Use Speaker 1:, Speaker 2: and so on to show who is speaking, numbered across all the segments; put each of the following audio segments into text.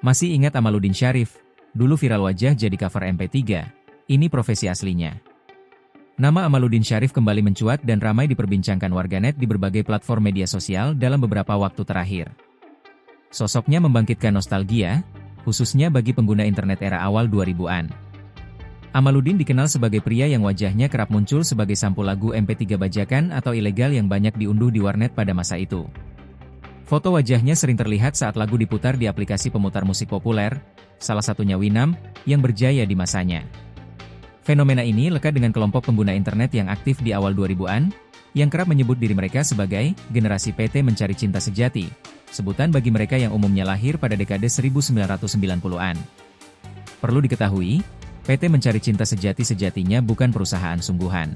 Speaker 1: Masih ingat Amaluddin Syarif? Dulu viral wajah jadi cover MP3. Ini profesi aslinya. Nama Amaluddin Syarif kembali mencuat dan ramai diperbincangkan warganet di berbagai platform media sosial dalam beberapa waktu terakhir. Sosoknya membangkitkan nostalgia, khususnya bagi pengguna internet era awal 2000-an. Amaluddin dikenal sebagai pria yang wajahnya kerap muncul sebagai sampul lagu MP3 bajakan atau ilegal yang banyak diunduh di warnet pada masa itu. Foto wajahnya sering terlihat saat lagu diputar di aplikasi pemutar musik populer, salah satunya Winamp, yang berjaya di masanya. Fenomena ini lekat dengan kelompok pengguna internet yang aktif di awal 2000-an, yang kerap menyebut diri mereka sebagai generasi PT mencari cinta sejati, sebutan bagi mereka yang umumnya lahir pada dekade 1990-an. Perlu diketahui, PT Mencari Cinta Sejati sejatinya bukan perusahaan sungguhan.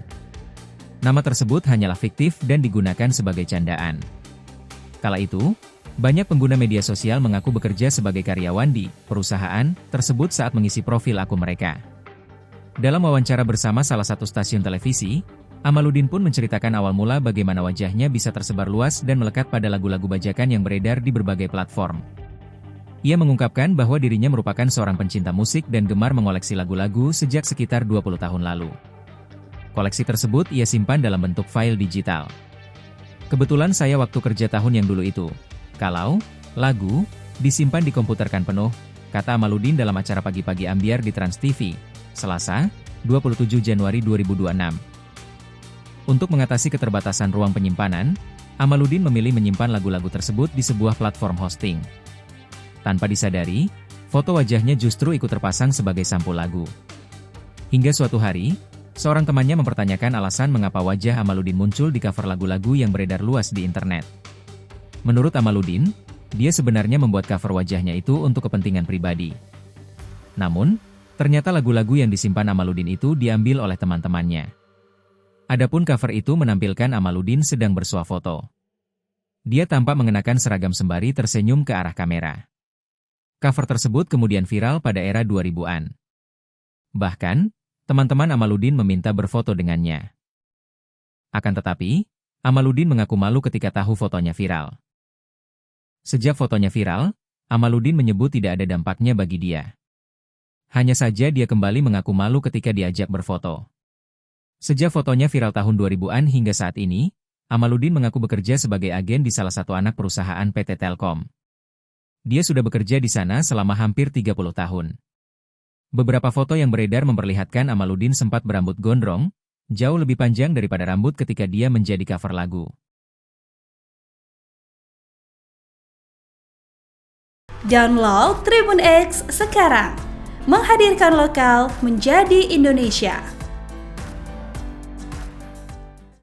Speaker 1: Nama tersebut hanyalah fiktif dan digunakan sebagai candaan. Kala itu, banyak pengguna media sosial mengaku bekerja sebagai karyawan di perusahaan tersebut saat mengisi profil akun mereka. Dalam wawancara bersama salah satu stasiun televisi, Amaluddin pun menceritakan awal mula bagaimana wajahnya bisa tersebar luas dan melekat pada lagu-lagu bajakan yang beredar di berbagai platform. Ia mengungkapkan bahwa dirinya merupakan seorang pencinta musik dan gemar mengoleksi lagu-lagu sejak sekitar 20 tahun lalu. Koleksi tersebut ia simpan dalam bentuk file digital. Kebetulan saya waktu kerja tahun yang dulu itu, kalau lagu disimpan di komputer kan penuh, kata Amaluddin dalam acara Pagi-Pagi Ambyar di Trans TV, Selasa, 27 Januari 2026. Untuk mengatasi keterbatasan ruang penyimpanan, Amaluddin memilih menyimpan lagu-lagu tersebut di sebuah platform hosting. Tanpa disadari, foto wajahnya justru ikut terpasang sebagai sampul lagu. Hingga suatu hari, seorang temannya mempertanyakan alasan mengapa wajah Amaluddin muncul di cover lagu-lagu yang beredar luas di internet. Menurut Amaluddin, dia sebenarnya membuat cover wajahnya itu untuk kepentingan pribadi. Namun, ternyata lagu-lagu yang disimpan Amaluddin itu diambil oleh teman-temannya. Adapun cover itu menampilkan Amaluddin sedang bersuah foto. Dia tampak mengenakan seragam sembari tersenyum ke arah kamera. Cover tersebut kemudian viral pada era 2000-an. Bahkan, teman-teman Amaluddin meminta berfoto dengannya. Akan tetapi, Amaluddin mengaku malu ketika tahu fotonya viral. Sejak fotonya viral, Amaluddin menyebut tidak ada dampaknya bagi dia. Hanya saja dia kembali mengaku malu ketika diajak berfoto. Sejak fotonya viral tahun 2000-an hingga saat ini, Amaluddin mengaku bekerja sebagai agen di salah satu anak perusahaan PT Telkom. Dia sudah bekerja di sana selama hampir 30 tahun. Beberapa foto yang beredar memperlihatkan Amaluddin sempat berambut gondrong, jauh lebih panjang daripada rambut ketika dia menjadi cover lagu.
Speaker 2: Download Tribun X sekarang, menghadirkan lokal menjadi Indonesia.